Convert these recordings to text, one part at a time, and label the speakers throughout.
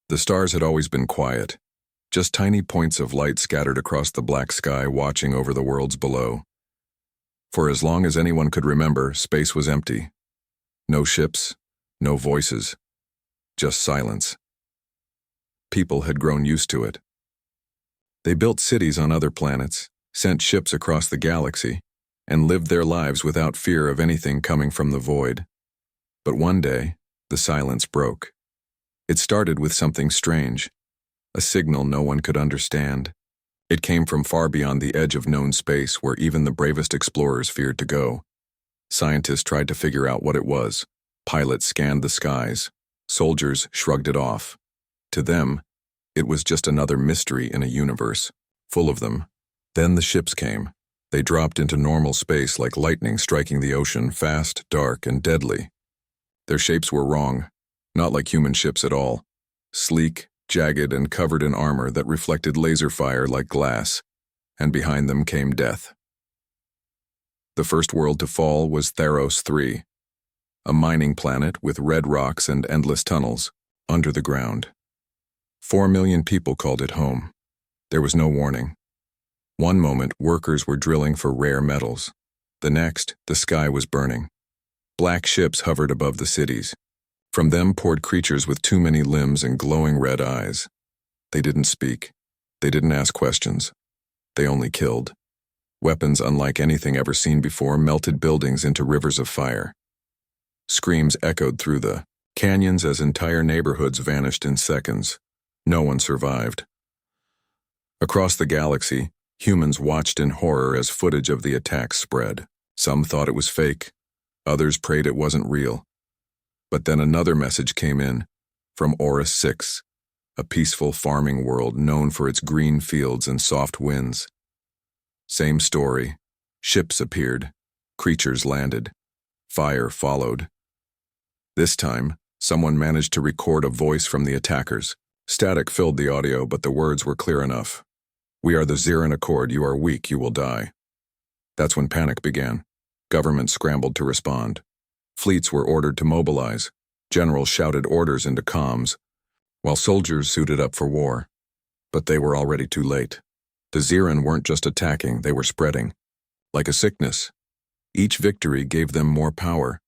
Speaker 1: The stars had always been quiet, just tiny points of light scattered across the black sky watching over the worlds below. For as long as anyone could remember, space was empty. No ships, no voices, just silence. People had grown used to it. They built cities on other planets, sent ships across the galaxy, and lived their lives without fear of anything coming from the void. But one day, the silence broke. It started with something strange, a signal no one could understand. It came from far beyond the edge of known space where even the bravest explorers feared to go. Scientists tried to figure out what it was. Pilots scanned the skies. Soldiers shrugged it off. To them, it was just another mystery in a universe, full of them. Then the ships came. They dropped into normal space like lightning striking the ocean, fast, dark, and deadly. Their shapes were wrong, not like human ships at all. Sleek, jagged, and covered in armor that reflected laser fire like glass, and behind them came death. The first world to fall was Theros 3, a mining planet with red rocks and endless tunnels under the ground. 4 million people called it home. There was no warning. One moment, workers were drilling for rare metals. The next, the sky was burning. Black ships hovered above the cities. From them poured creatures with too many limbs and glowing red eyes. They didn't speak. They didn't ask questions. They only killed. Weapons unlike anything ever seen before melted buildings into rivers of fire. Screams echoed through the canyons as entire neighborhoods vanished in seconds. No one survived. Across the galaxy, humans watched in horror as footage of the attacks spread. Some thought it was fake. Others prayed it wasn't real. But then another message came in, from Horus 6, a peaceful farming world known for its green fields and soft winds. Same story. Ships appeared. Creatures landed. Fire followed. This time, someone managed to record a voice from the attackers. Static filled the audio, but the words were clear enough. "We are the Ziran Accord. You are weak. You will die." That's when panic began. Governments scrambled to respond. Fleets were ordered to mobilize. Generals shouted orders into comms, while soldiers suited up for war. But they were already too late. The Ziran weren't just attacking, they were spreading. Like a sickness. Each victory gave them more power.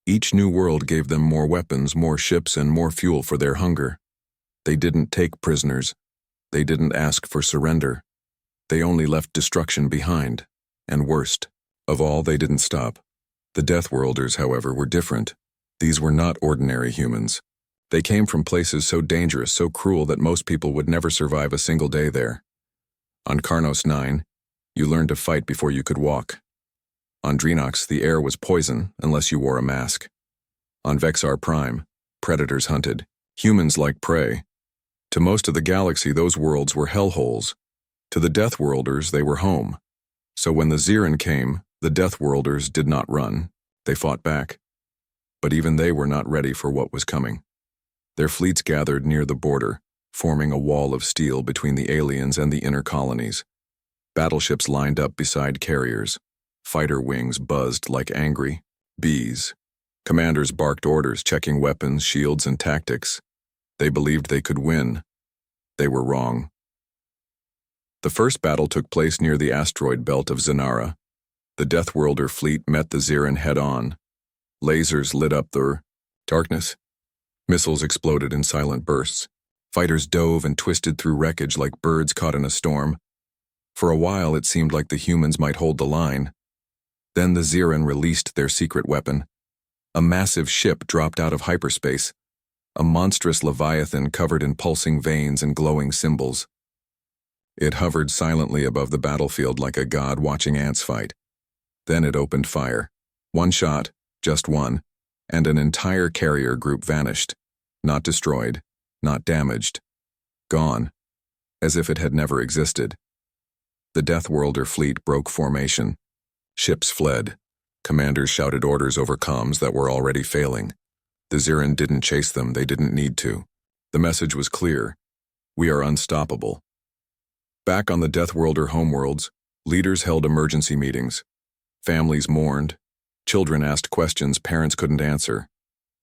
Speaker 1: Each new world gave them more weapons, more ships, and more fuel for their hunger. They didn't take prisoners. They didn't ask for surrender. They only left destruction behind. And worst of all, they didn't stop. The Deathworlders, however, were different. These were not ordinary humans. They came from places so dangerous, so cruel that most people would never survive a single day there. On Karnos 9, you learned to fight before you could walk. On Dreenox, the air was poison unless you wore a mask. On Vexar Prime, predators hunted. Humans like prey. To most of the galaxy, those worlds were hellholes. To the Deathworlders, they were home. So when the Ziran came, the Deathworlders did not run. They fought back. But even they were not ready for what was coming. Their fleets gathered near the border, forming a wall of steel between the aliens and the inner colonies. Battleships lined up beside carriers. Fighter wings buzzed like angry bees. Commanders barked orders, checking weapons, shields, and tactics. They believed they could win. They were wrong. The first battle took place near the asteroid belt of Zanara. The Deathworlder fleet met the Ziran head-on. Lasers lit up the darkness. Missiles exploded in silent bursts. Fighters dove and twisted through wreckage like birds caught in a storm. For a while, it seemed like the humans might hold the line. Then the Ziran released their secret weapon. A massive ship dropped out of hyperspace. A monstrous leviathan covered in pulsing veins and glowing symbols. It hovered silently above the battlefield like a god watching ants fight. Then it opened fire. One shot, just one, and an entire carrier group vanished. Not destroyed, not damaged. Gone, as if it had never existed. The Deathworlder fleet broke formation. Ships fled. Commanders shouted orders over comms that were already failing. The Ziran didn't chase them, they didn't need to. The message was clear. We are unstoppable. Back on the Deathworlder homeworlds, leaders held emergency meetings. Families mourned. Children asked questions parents couldn't answer.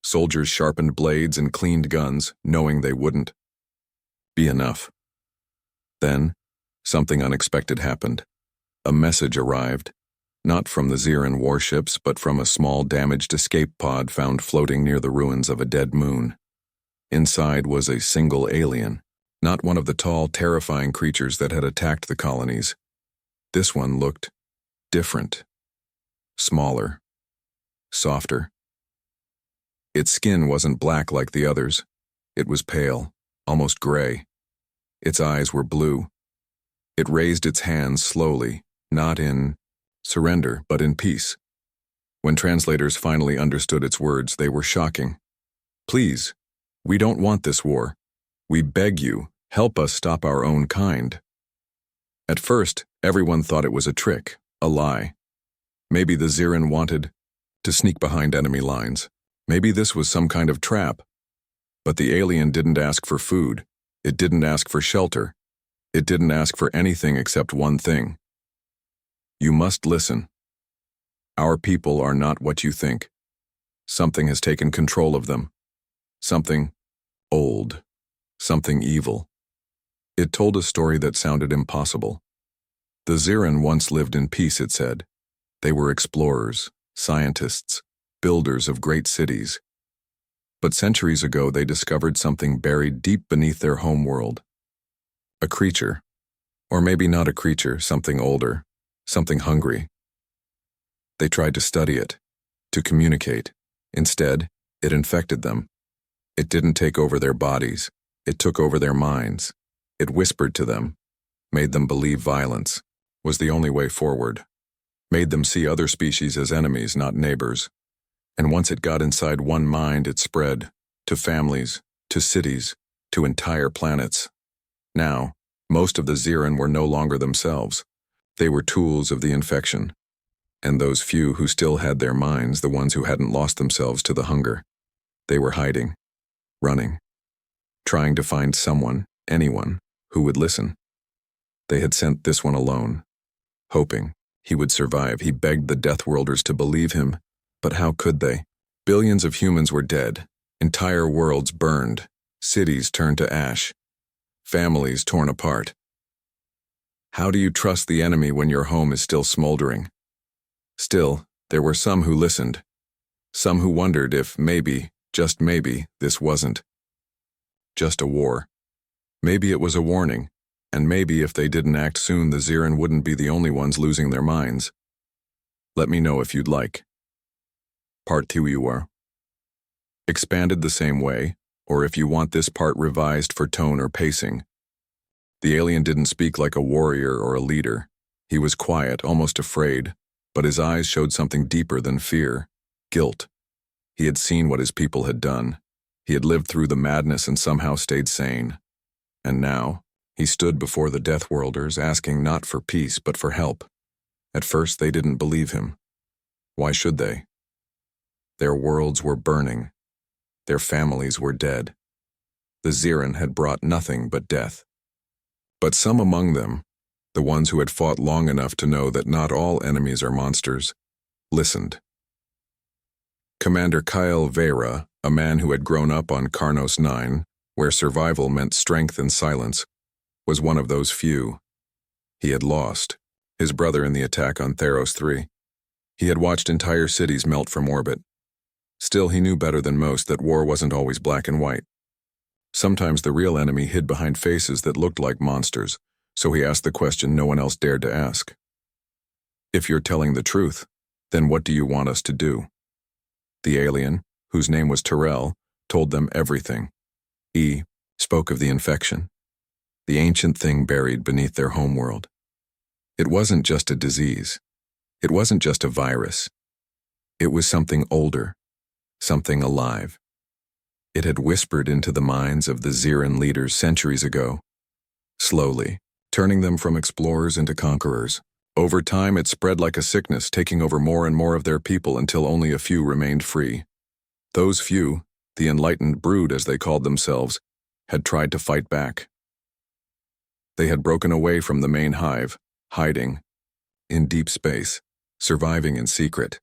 Speaker 1: Soldiers sharpened blades and cleaned guns, knowing they wouldn't. Be enough. Then, something unexpected happened. A message arrived, not from the Ziran warships, but from a small damaged escape pod found floating near the ruins of a dead moon. Inside was a single alien, not one of the tall, terrifying creatures that had attacked the colonies. This one looked different, smaller, softer. Its skin wasn't black like the others. It was pale, almost gray. Its eyes were blue. It raised its hands slowly, not in surrender, but in peace. When translators finally understood its words, they were shocking. Please, we don't want this war. We beg you, help us stop our own kind. At first, everyone thought it was a trick, a lie. Maybe the Ziran wanted to sneak behind enemy lines. Maybe this was some kind of trap. But the alien didn't ask for food. It didn't ask for shelter. It didn't ask for anything except one thing. You must listen. Our people are not what you think. Something has taken control of them. Something old. Something evil. It told a story that sounded impossible. The Ziran once lived in peace, it said. They were explorers, scientists, builders of great cities. But centuries ago they discovered something buried deep beneath their homeworld. A creature. Or maybe not a creature, something older, something hungry. They tried to study it, to communicate. Instead, it infected them. It didn't take over their bodies. It took over their minds. It whispered to them, made them believe violence was the only way forward, made them see other species as enemies, not neighbors. And once it got inside one mind, it spread to families, to cities, to entire planets. Now, most of the Ziran were no longer themselves. They were tools of the infection. And those few who still had their minds, the ones who hadn't lost themselves to the hunger, they were hiding, running, trying to find someone, anyone, who would listen. They had sent this one alone, hoping he would survive. He begged the Deathworlders to believe him, but how could they? Billions of humans were dead, entire worlds burned, cities turned to ash, families torn apart. How do you trust the enemy when your home is still smoldering? Still, there were some who listened, some who wondered if maybe, just maybe, this wasn't just a war. Maybe it was a warning, and maybe if they didn't act soon, the Ziran wouldn't be the only ones losing their minds. Let me know if you'd like. Part 2 you are. Expanded the same way, or if you want this part revised for tone or pacing. The alien didn't speak like a warrior or a leader. He was quiet, almost afraid, but his eyes showed something deeper than fear, guilt. He had seen what his people had done. He had lived through the madness and somehow stayed sane. And now, he stood before the Deathworlders asking not for peace but for help. At first they didn't believe him. Why should they? Their worlds were burning. Their families were dead. The Ziran had brought nothing but death. But some among them, the ones who had fought long enough to know that not all enemies are monsters, listened. Commander Kyle Vera, a man who had grown up on Karnos 9, where survival meant strength and silence, was one of those few. He had lost his brother in the attack on Theros 3. He had watched entire cities melt from orbit. Still, he knew better than most that war wasn't always black and white. Sometimes the real enemy hid behind faces that looked like monsters, so he asked the question no one else dared to ask. If you're telling the truth, then what do you want us to do? The alien, whose name was Terrell, told them everything. He spoke of the infection, the ancient thing buried beneath their homeworld. It wasn't just a disease. It wasn't just a virus. It was something older, something alive. It had whispered into the minds of the Ziran leaders centuries ago, slowly, turning them from explorers into conquerors. Over time, it spread like a sickness, taking over more and more of their people until only a few remained free. Those few, the enlightened brood as they called themselves, had tried to fight back. They had broken away from the main hive, hiding in deep space, surviving in secret.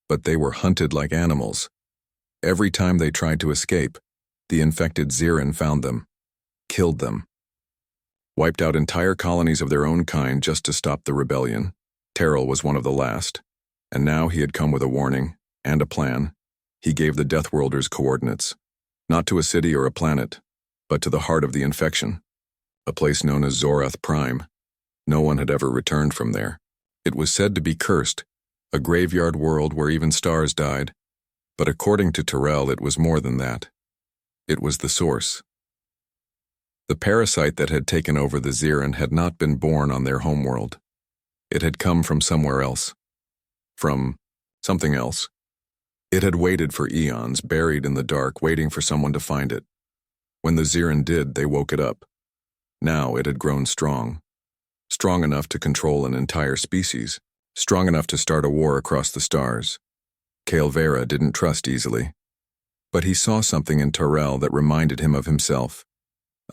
Speaker 1: But they were hunted like animals. Every time they tried to escape, the infected Ziran found them, killed them. Wiped out entire colonies of their own kind just to stop the rebellion. Terrell was one of the last, and now he had come with a warning and a plan. He gave the Deathworlders coordinates, not to a city or a planet, but to the heart of the infection, a place known as Zorath Prime. No one had ever returned from there. It was said to be cursed, a graveyard world where even stars died, but according to Terrell, it was more than that. It was the source. The parasite that had taken over the Zirin had not been born on their homeworld. It had come from somewhere else. From something else. It had waited for eons, buried in the dark, waiting for someone to find it. When the Zirin did, they woke it up. Now it had grown strong. Strong enough to control an entire species. Strong enough to start a war across the stars. Calvera didn't trust easily. But he saw something in Terrell that reminded him of himself.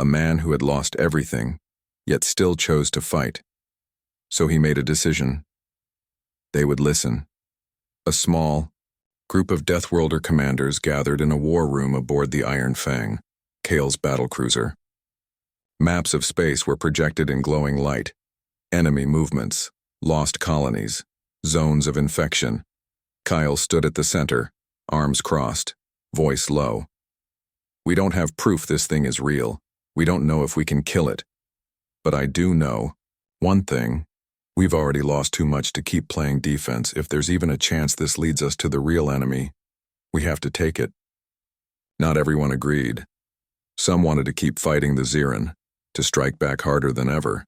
Speaker 1: A man who had lost everything, yet still chose to fight. So he made a decision. They would listen. A small group of Deathworlder commanders gathered in a war room aboard the Iron Fang, Kale's battlecruiser. Maps of space were projected in glowing light. Enemy movements, lost colonies, zones of infection. Kyle stood at the center, arms crossed, voice low. We don't have proof this thing is real. We don't know if we can kill it. But I do know one thing. We've already lost too much to keep playing defense. If there's even a chance this leads us to the real enemy, we have to take it. Not everyone agreed. Some wanted to keep fighting the Zirin, to strike back harder than ever.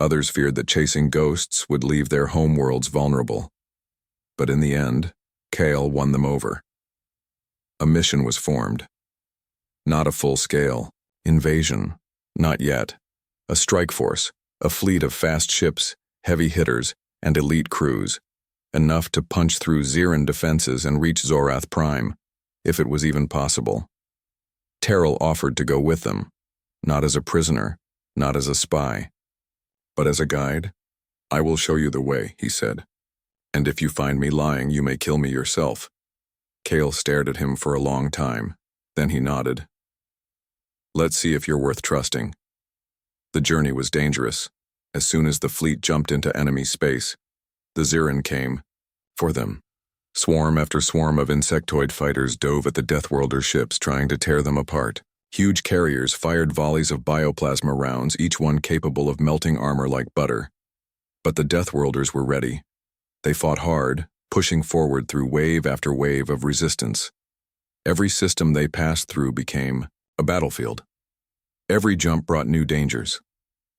Speaker 1: Others feared that chasing ghosts would leave their homeworlds vulnerable. But in the end, Kale won them over. A mission was formed. Not a full-scale invasion, not yet. A strike force, a fleet of fast ships, heavy hitters, and elite crews, enough to punch through Zirin defenses and reach Zorath Prime, if it was even possible. Terrell offered to go with them, not as a prisoner, not as a spy, but as a guide. I will show you the way, he said. And if you find me lying, you may kill me yourself. Kale stared at him for a long time, then he nodded. Let's see if you're worth trusting. The journey was dangerous. As soon as the fleet jumped into enemy space, the Zirin came for them. Swarm after swarm of insectoid fighters dove at the Deathworlder ships, trying to tear them apart. Huge carriers fired volleys of bioplasma rounds, each one capable of melting armor like butter. But the Deathworlders were ready. They fought hard, pushing forward through wave after wave of resistance. Every system they passed through became a battlefield. Every jump brought new dangers.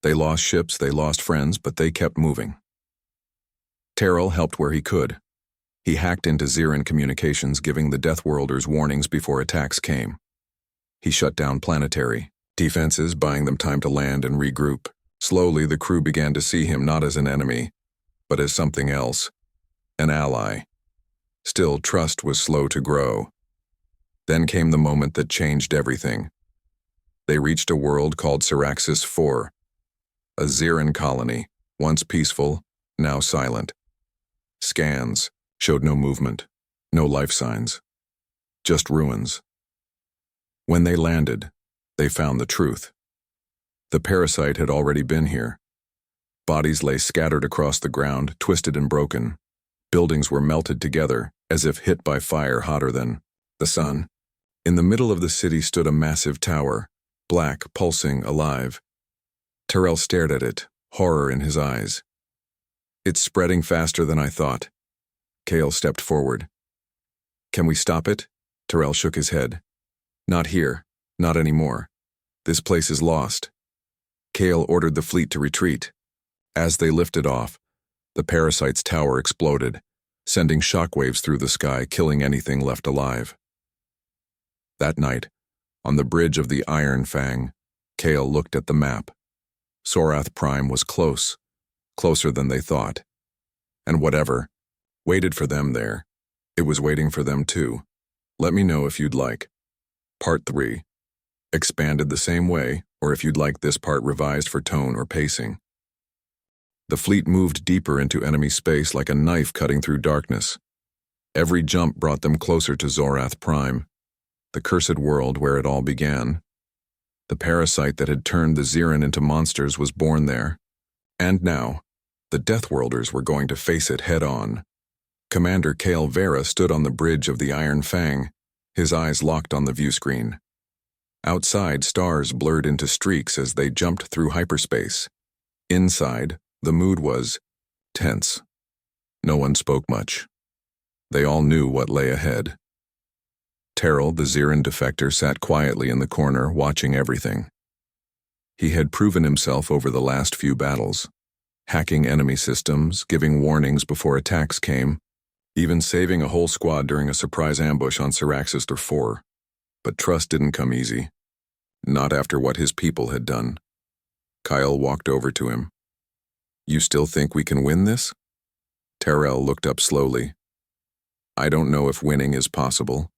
Speaker 1: They lost ships, they lost friends, but they kept moving. Terrell helped where he could. He hacked into Zirin communications, giving the Deathworlders warnings before attacks came. He shut down planetary defenses, buying them time to land and regroup. Slowly, the crew began to see him not as an enemy, but as something else, an ally. Still, trust was slow to grow. Then came the moment that changed everything. They reached a world called Syraxis IV, a Zirin colony, once peaceful, now silent. Scans showed no movement, no life signs, just ruins. When they landed, they found the truth. The parasite had already been here. Bodies lay scattered across the ground, twisted and broken. Buildings were melted together, as if hit by fire hotter than the sun. In the middle of the city stood a massive tower, black, pulsing, alive. Terrell stared at it, horror in his eyes. It's spreading faster than I thought. Kale stepped forward. Can we stop it? Terrell shook his head. Not here, not anymore. This place is lost. Kale ordered the fleet to retreat. As they lifted off, the parasite's tower exploded, sending shockwaves through the sky, killing anything left alive. That night, on the bridge of the Iron Fang, Kale looked at the map. Zorath Prime was close, closer than they thought. And whatever waited for them there, it was waiting for them too. Let me know if you'd like. Part 3. Expanded the same way, or if you'd like this part revised for tone or pacing. The fleet moved deeper into enemy space like a knife cutting through darkness. Every jump brought them closer to Zorath Prime, the cursed world where it all began. The parasite that had turned the Xeran into monsters was born there. And now, the Deathworlders were going to face it head-on. Commander Kale Vera stood on the bridge of the Iron Fang, his eyes locked on the viewscreen. Outside, stars blurred into streaks as they jumped through hyperspace. Inside, the mood was tense. No one spoke much. They all knew what lay ahead. Terrell, the Xeran defector, sat quietly in the corner, watching everything. He had proven himself over the last few battles, hacking enemy systems, giving warnings before attacks came, even saving a whole squad during a surprise ambush on Syraxis 4. But trust didn't come easy. Not after what his people had done. Kyle walked over to him. "You still think we can win this?" Terrell looked up slowly. "I don't know if winning is possible.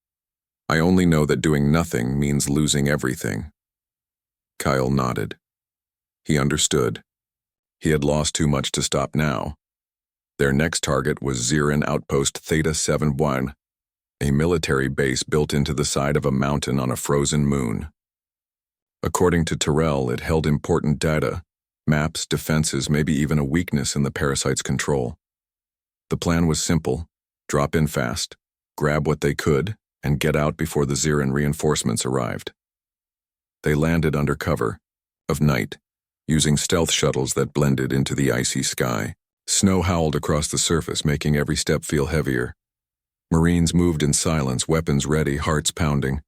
Speaker 1: I only know that doing nothing means losing everything." Kyle nodded. He understood. He had lost too much to stop now. Their next target was Xeran Outpost Theta 7-1, a military base built into the side of a mountain on a frozen moon. According to Terrell, it held important data, maps, defenses, maybe even a weakness in the parasite's control. The plan was simple: drop in fast, grab what they could, and get out before the Xeran reinforcements arrived. They landed under cover of night, using stealth shuttles that blended into the icy sky. Snow howled across the surface, making every step feel heavier. Marines moved in silence, weapons ready, hearts pounding.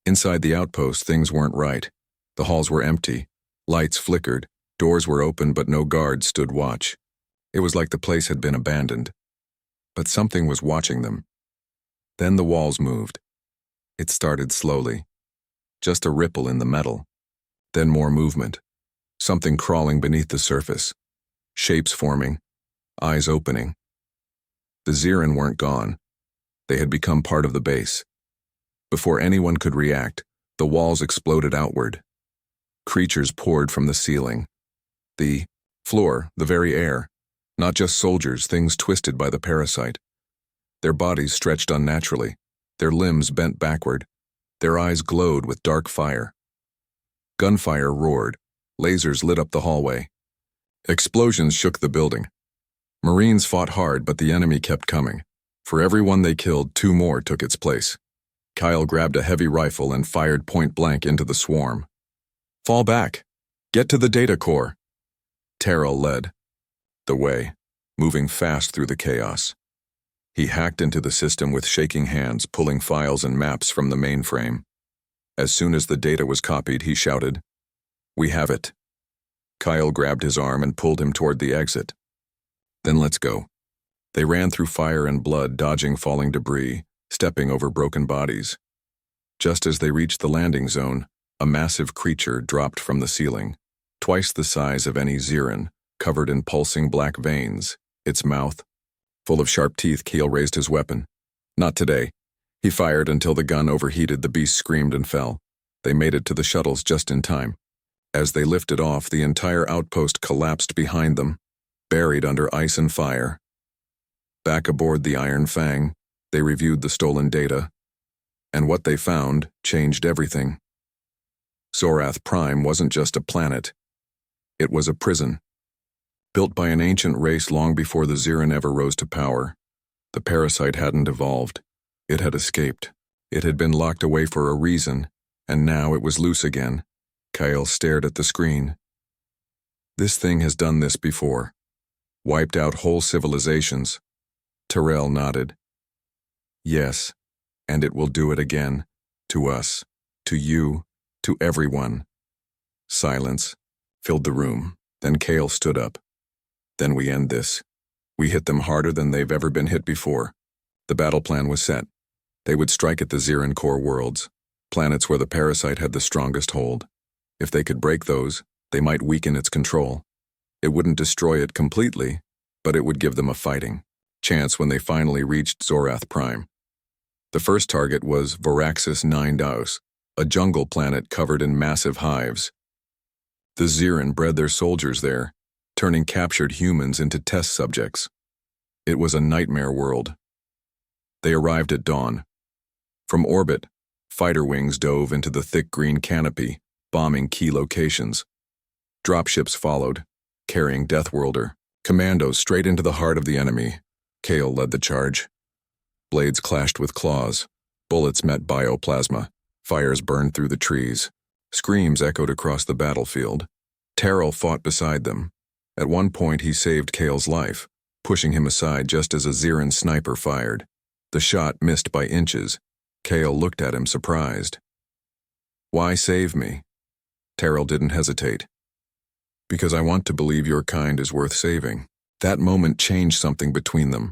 Speaker 1: Inside the outpost, things weren't right. The halls were empty, lights flickered, doors were open, but no guards stood watch. It was like the place had been abandoned. But something was watching them. Then the walls moved. It started slowly. Just a ripple in the metal. Then more movement. Something crawling beneath the surface. Shapes forming. Eyes opening. The Xeran weren't gone. They had become part of the base. Before anyone could react, the walls exploded outward. Creatures poured from the ceiling. The floor, the very air. Not just soldiers, things twisted by the parasite. Their bodies stretched unnaturally, their limbs bent backward, their eyes glowed with dark fire. Gunfire roared, lasers lit up the hallway. Explosions shook the building. Marines fought hard, but the enemy kept coming. For every one they killed, 2 more took its place. Kyle grabbed a heavy rifle and fired point blank into the swarm. "Fall back! Get to the data core!" Terrell led the way, moving fast through the chaos. He hacked into the system with shaking hands, pulling files and maps from the mainframe. As soon as the data was copied, he shouted, "We have it." Kyle grabbed his arm and pulled him toward the exit. "Then let's go." They ran through fire and blood, dodging falling debris, stepping over broken bodies. Just as they reached the landing zone, a massive creature dropped from the ceiling, twice the size of any Xeran, covered in pulsing black veins, its mouth full of sharp teeth. Kale raised his weapon. "Not today." He fired until the gun overheated. The beast screamed and fell. They made it to the shuttles just in time. As they lifted off, the entire outpost collapsed behind them, buried under ice and fire. Back aboard the Iron Fang, they reviewed the stolen data, and what they found changed everything. Zorath Prime wasn't just a planet. It was a prison. Built by an ancient race long before the Xeran ever rose to power. The parasite hadn't evolved. It had escaped. It had been locked away for a reason, and now it was loose again. Kyle stared at the screen. "This thing has done this before. Wiped out whole civilizations." Terrell nodded. "Yes, and it will do it again. To us, to you, to everyone." Silence filled the room. Then Kale stood up. "Then we end this. We hit them harder than they've ever been hit before." The battle plan was set. They would strike at the Xeran core worlds, planets where the parasite had the strongest hold. If they could break those, they might weaken its control. It wouldn't destroy it completely, but it would give them a fighting chance when they finally reached Zorath Prime. The first target was Voraxis 9 Daos, a jungle planet covered in massive hives. The Xeran bred their soldiers there, turning captured humans into test subjects. It was a nightmare world. They arrived at dawn. From orbit, fighter wings dove into the thick green canopy, bombing key locations. Dropships followed, carrying Deathworlder commandos straight into the heart of the enemy. Kale led the charge. Blades clashed with claws. Bullets met bioplasma. Fires burned through the trees. Screams echoed across the battlefield. Terrell fought beside them. At one point, he saved Kale's life, pushing him aside just as a Xiran sniper fired. The shot missed by inches. Kale looked at him surprised. "Why save me?" Terrell didn't hesitate. "Because I want to believe your kind is worth saving." That moment changed something between them.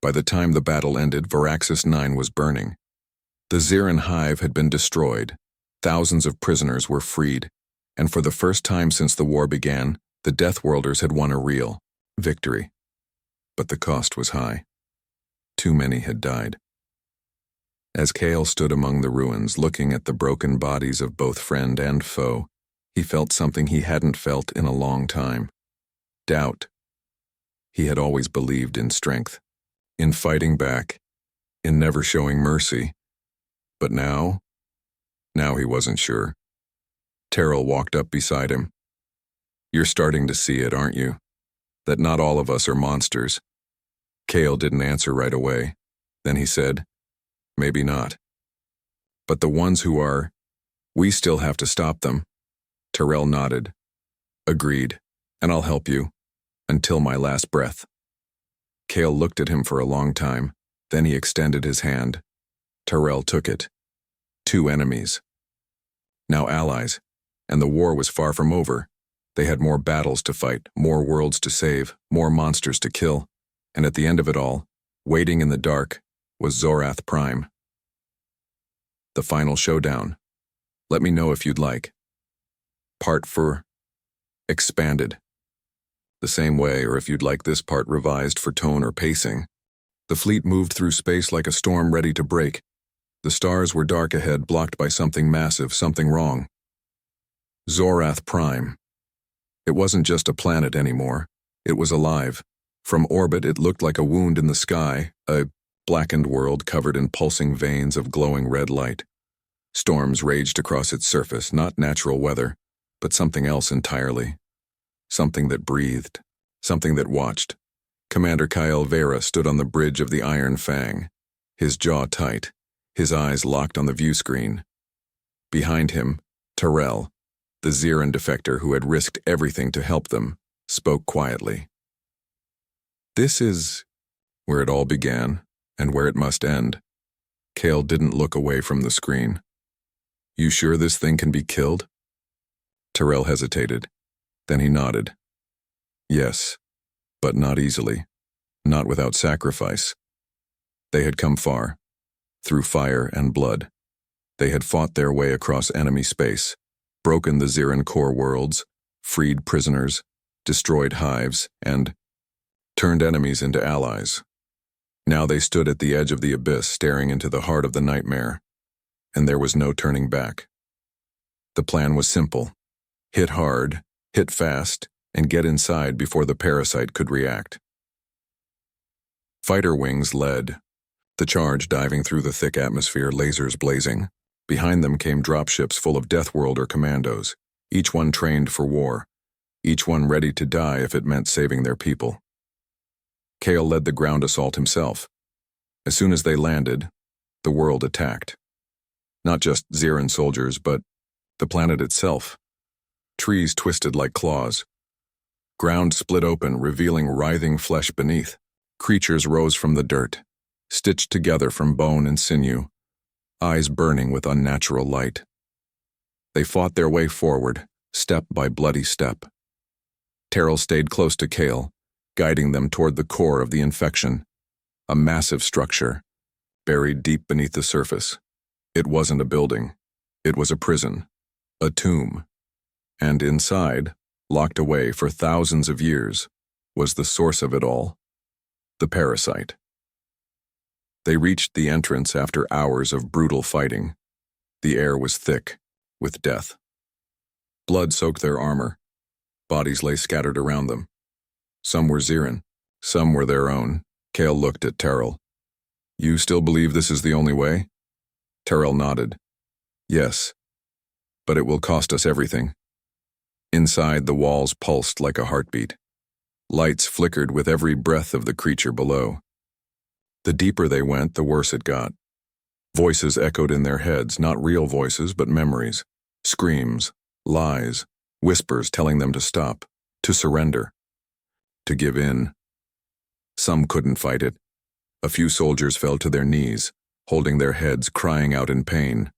Speaker 1: By the time the battle ended, Varaxis 9 was burning. The Xiran hive had been destroyed. Thousands of prisoners were freed, and for the first time since the war began, the Deathworlders had won a real victory. But the cost was high. Too many had died. As Kale stood among the ruins, looking at the broken bodies of both friend and foe, he felt something he hadn't felt in a long time. Doubt. He had always believed in strength, in fighting back, in never showing mercy. But now he wasn't sure. Terrell walked up beside him. "You're starting to see it, aren't you? That not all of us are monsters." Kale didn't answer right away. Then he said, "Maybe not. But the ones who are, we still have to stop them." Terrell nodded. "Agreed, and I'll help you, until my last breath." Kale looked at him for a long time, then he extended his hand. Terrell took it. 2 enemies. Now allies, and the war was far from over. They had more battles to fight, more worlds to save, more monsters to kill, and at the end of it all, waiting in the dark, was Zorath Prime. The final showdown. Let me know if you'd like. Part 4. Expanded. The same way, or if you'd like this part revised for tone or pacing. The fleet moved through space like a storm ready to break. The stars were dark ahead, blocked by something massive, something wrong. Zorath Prime. It wasn't just a planet anymore. It was alive. From orbit, it looked like a wound in the sky, a blackened world covered in pulsing veins of glowing red light. Storms raged across its surface, not natural weather, but something else entirely. Something that breathed, something that watched. Commander Kyle Vera stood on the bridge of the Iron Fang, his jaw tight, his eyes locked on the view screen. Behind him, Terrell, the Xiran defector who had risked everything to help them, spoke quietly. "This is where it all began, and where it must end." Kale didn't look away from the screen. "You sure this thing can be killed?" Terrell hesitated. Then he nodded. "Yes, but not easily. Not without sacrifice." They had come far, through fire and blood. They had fought their way across enemy space, broken the Xiran core worlds, freed prisoners, destroyed hives, and turned enemies into allies. Now they stood at the edge of the abyss, staring into the heart of the nightmare, and there was no turning back. The plan was simple. Hit hard, hit fast, and get inside before the parasite could react. Fighter wings led, the charge diving through the thick atmosphere, lasers blazing. Behind them came dropships full of Deathworlder commandos, each one trained for war, each one ready to die if it meant saving their people. Kale led the ground assault himself. As soon as they landed, the world attacked. Not just Xiran soldiers, but the planet itself. Trees twisted like claws. Ground split open, revealing writhing flesh beneath. Creatures rose from the dirt, stitched together from bone and sinew, eyes burning with unnatural light. They fought their way forward, step by bloody step. Terrell stayed close to Kale, guiding them toward the core of the infection, a massive structure, buried deep beneath the surface. It wasn't a building. It was a prison, a tomb. And inside, locked away for thousands of years, was the source of it all, the parasite. They reached the entrance after hours of brutal fighting. The air was thick, with death. Blood soaked their armor. Bodies lay scattered around them. Some were Xiran, some were their own. Kale looked at Terrell. "You still believe this is the only way?" Terrell nodded. "Yes. but it will cost us everything. Inside, the walls pulsed like a heartbeat. Lights flickered with every breath of the creature below. The deeper they went, the worse it got. Voices echoed in their heads, not real voices, but memories. Screams, lies, whispers telling them to stop, to surrender, to give in. Some couldn't fight it. A few soldiers fell to their knees, holding their heads, crying out in pain.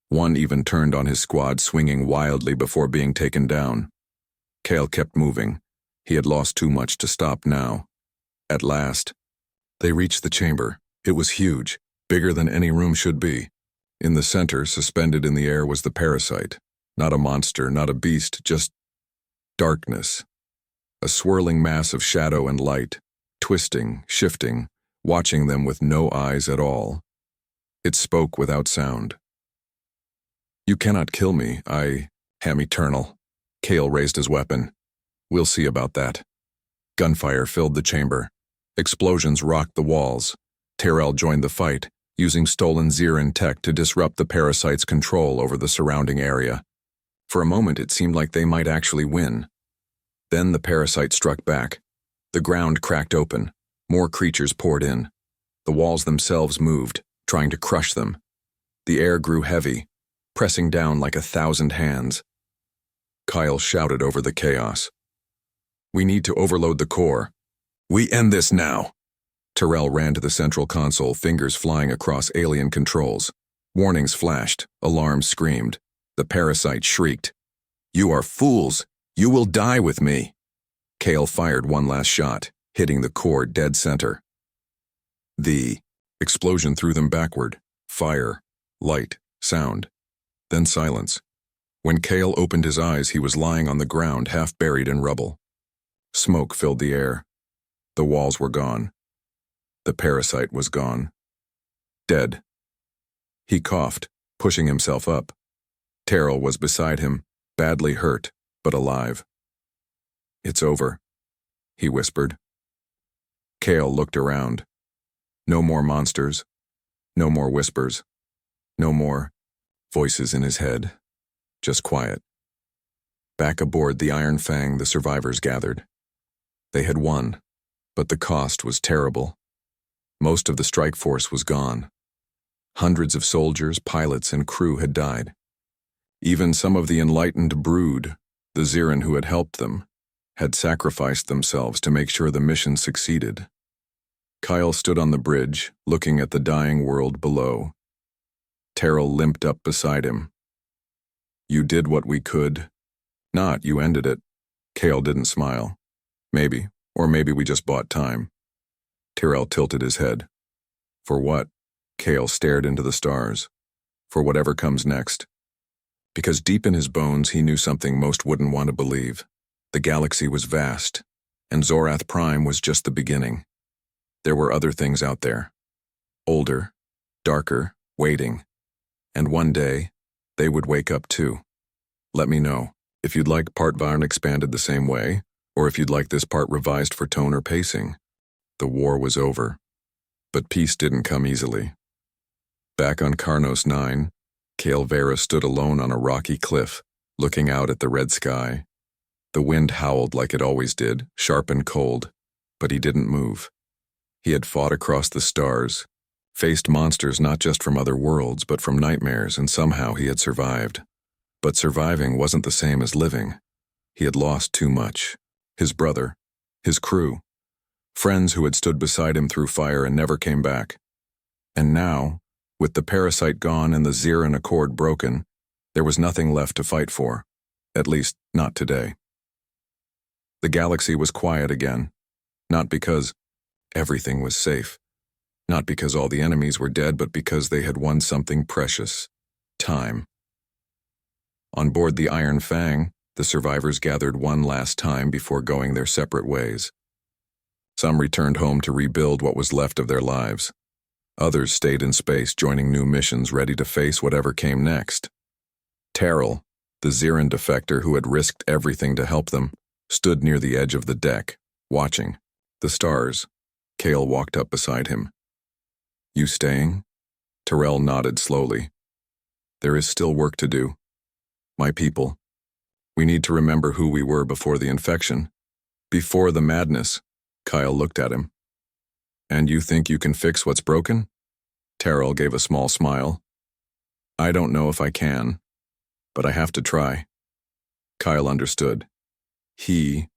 Speaker 1: One even turned on his squad, swinging wildly before being taken down. Kale kept moving. He had lost too much to stop now. At last, they reached the chamber. It was huge, bigger than any room should be. In the center, suspended in the air, was the parasite. Not a monster, not a beast, just darkness. A swirling mass of shadow and light, twisting, shifting, watching them with no eyes at all. It spoke without sound. "You cannot kill me, I am eternal." Kale raised his weapon. "We'll see about that." Gunfire filled the chamber. Explosions rocked the walls. Terrell joined the fight, using stolen Xiran tech to disrupt the parasite's control over the surrounding area. For a moment, it seemed like they might actually win. Then the parasite struck back. The ground cracked open. More creatures poured in. The walls themselves moved, trying to crush them. The air grew heavy, pressing down like 1,000 hands. Kyle shouted over the chaos. "We need to overload the core. We end this now." Terrell ran to the central console, fingers flying across alien controls. Warnings flashed, alarms screamed. The parasite shrieked. "You are fools! You will die with me!" Kale fired one last shot, hitting the core dead center. The explosion threw them backward. Fire, light, sound. Then silence. When Kale opened his eyes, he was lying on the ground, half buried in rubble. Smoke filled the air. The walls were gone. The parasite was gone. Dead. He coughed, pushing himself up. Terrell was beside him, badly hurt, but alive. "It's over," he whispered. Kale looked around. No more monsters. No more whispers. No more voices in his head. Just quiet. Back aboard the Iron Fang, the survivors gathered. They had won, but the cost was terrible. Most of the strike force was gone. Hundreds of soldiers, pilots, and crew had died. Even some of the enlightened brood, the Xiran who had helped them, had sacrificed themselves to make sure the mission succeeded. Kyle stood on the bridge, looking at the dying world below. Terrell limped up beside him. "You did what we could. Not you ended it." Kale didn't smile. "Maybe, or maybe we just bought time." Terrell tilted his head. "For what?" Kale stared into the stars. "For whatever comes next." Because deep in his bones he knew something most wouldn't want to believe. The galaxy was vast, and Zorath Prime was just the beginning. There were other things out there. Older, darker, waiting. And one day, they would wake up too. Let me know if you'd like Part Varn expanded the same way, or if you'd like this part revised for tone or pacing. The war was over, but peace didn't come easily. Back on Karnos 9, Kale Vera stood alone on a rocky cliff, looking out at the red sky. The wind howled like it always did, sharp and cold, but he didn't move. He had fought across the stars, faced monsters not just from other worlds, but from nightmares, and somehow he had survived. But surviving wasn't the same as living. He had lost too much. His brother, his crew, friends who had stood beside him through fire and never came back. And now, with the parasite gone and the Xiran Accord broken, there was nothing left to fight for. At least, not today. The galaxy was quiet again. Not because everything was safe. Not because all the enemies were dead, but because they had won something precious. Time. On board the Iron Fang, the survivors gathered one last time before going their separate ways. Some returned home to rebuild what was left of their lives. Others stayed in space, joining new missions, ready to face whatever came next. Terrell, the Xiran defector who had risked everything to help them, stood near the edge of the deck, watching. The stars. Kale walked up beside him. "You staying?" Terrell nodded slowly. "There is still work to do." My people, we need to remember who we were before the infection, before the madness. Kyle looked at him. And you think you can fix what's broken? Terrell gave a small smile. I don't know if I can, but I have to try. Kyle understood. He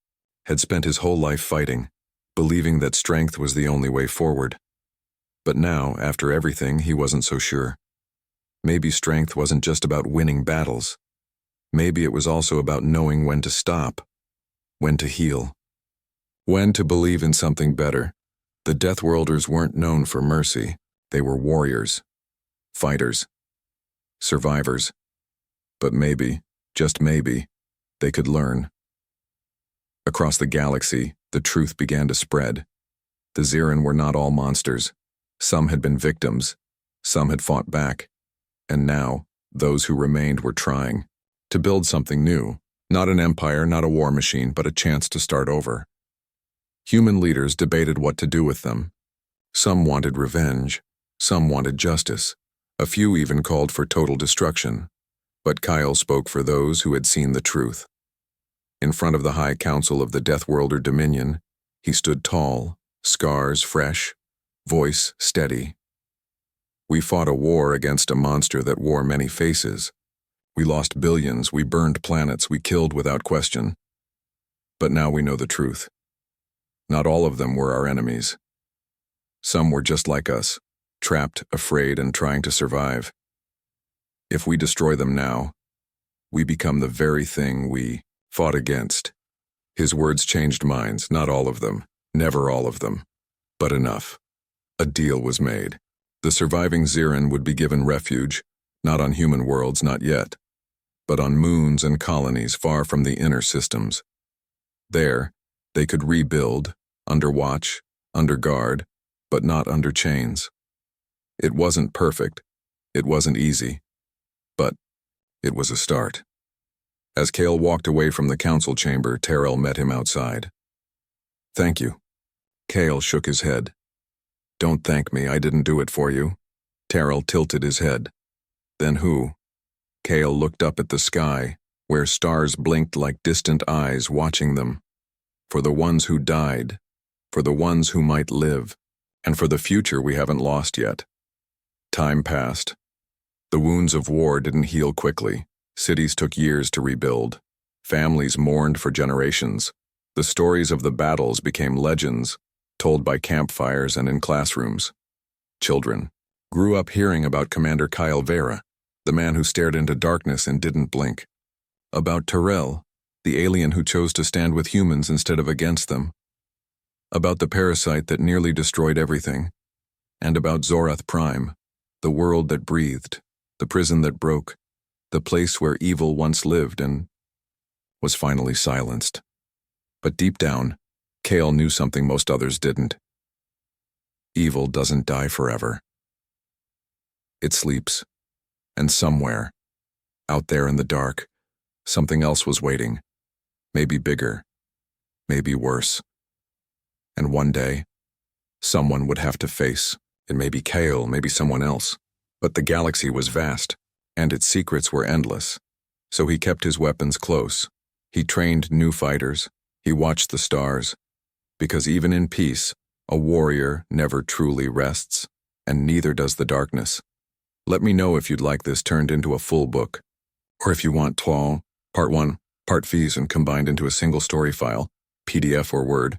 Speaker 1: had spent his whole life fighting, believing that strength was the only way forward. But now, after everything, he wasn't so sure. Maybe strength wasn't just about winning battles. Maybe it was also about knowing when to stop, when to heal, when to believe in something better. The Deathworlders weren't known for mercy. They were warriors, fighters, survivors. But maybe, just maybe, they could learn. Across the galaxy, the truth began to spread. The Xiran were not all monsters. Some had been victims, some had fought back, and now, those who remained were trying to build something new, not an empire, not a war machine, but a chance to start over. Human leaders debated what to do with them. Some wanted revenge, some wanted justice, a few even called for total destruction. But Kyle spoke for those who had seen the truth. In front of the High Council of the Deathworlder Dominion, he stood tall, scars fresh, voice steady. We fought a war against a monster that wore many faces. We lost billions, we burned planets, we killed without question. But now we know the truth. Not all of them were our enemies. Some were just like us, trapped, afraid, and trying to survive. If we destroy them now, we become the very thing we fought against. His words changed minds, not all of them, never all of them, but enough. A deal was made. The surviving Xiran would be given refuge, not on human worlds, not yet, but on moons and colonies far from the inner systems. There, they could rebuild, under watch, under guard, but not under chains. It wasn't perfect, it wasn't easy, but it was a start. As Kale walked away from the council chamber, Terrell met him outside. Thank you. Kale shook his head. Don't thank me, I didn't do it for you. Terrell tilted his head. Then who? Kale looked up at the sky, where stars blinked like distant eyes watching them. For the ones who died, for the ones who might live, and for the future we haven't lost yet. Time passed. The wounds of war didn't heal quickly. Cities took years to rebuild. Families mourned for generations. The stories of the battles became legends, told by campfires and in classrooms. Children grew up hearing about Commander Kyle Vera, the man who stared into darkness and didn't blink. About Terrell, the alien who chose to stand with humans instead of against them. About the parasite that nearly destroyed everything. And about Zorath Prime, the world that breathed, the prison that broke, the place where evil once lived and was finally silenced. But deep down, Kale knew something most others didn't. Evil doesn't die forever. It sleeps, and somewhere, out there in the dark, something else was waiting, maybe bigger, maybe worse. And one day, someone would have to face. It may be Kale, maybe someone else. But the galaxy was vast, and its secrets were endless. So he kept his weapons close. He trained new fighters. He watched the stars. Because even in peace, a warrior never truly rests, and neither does the darkness. Let me know if you'd like this turned into a full book, or if you want Part 1, Part Fees and combined into a single story file, PDF or Word.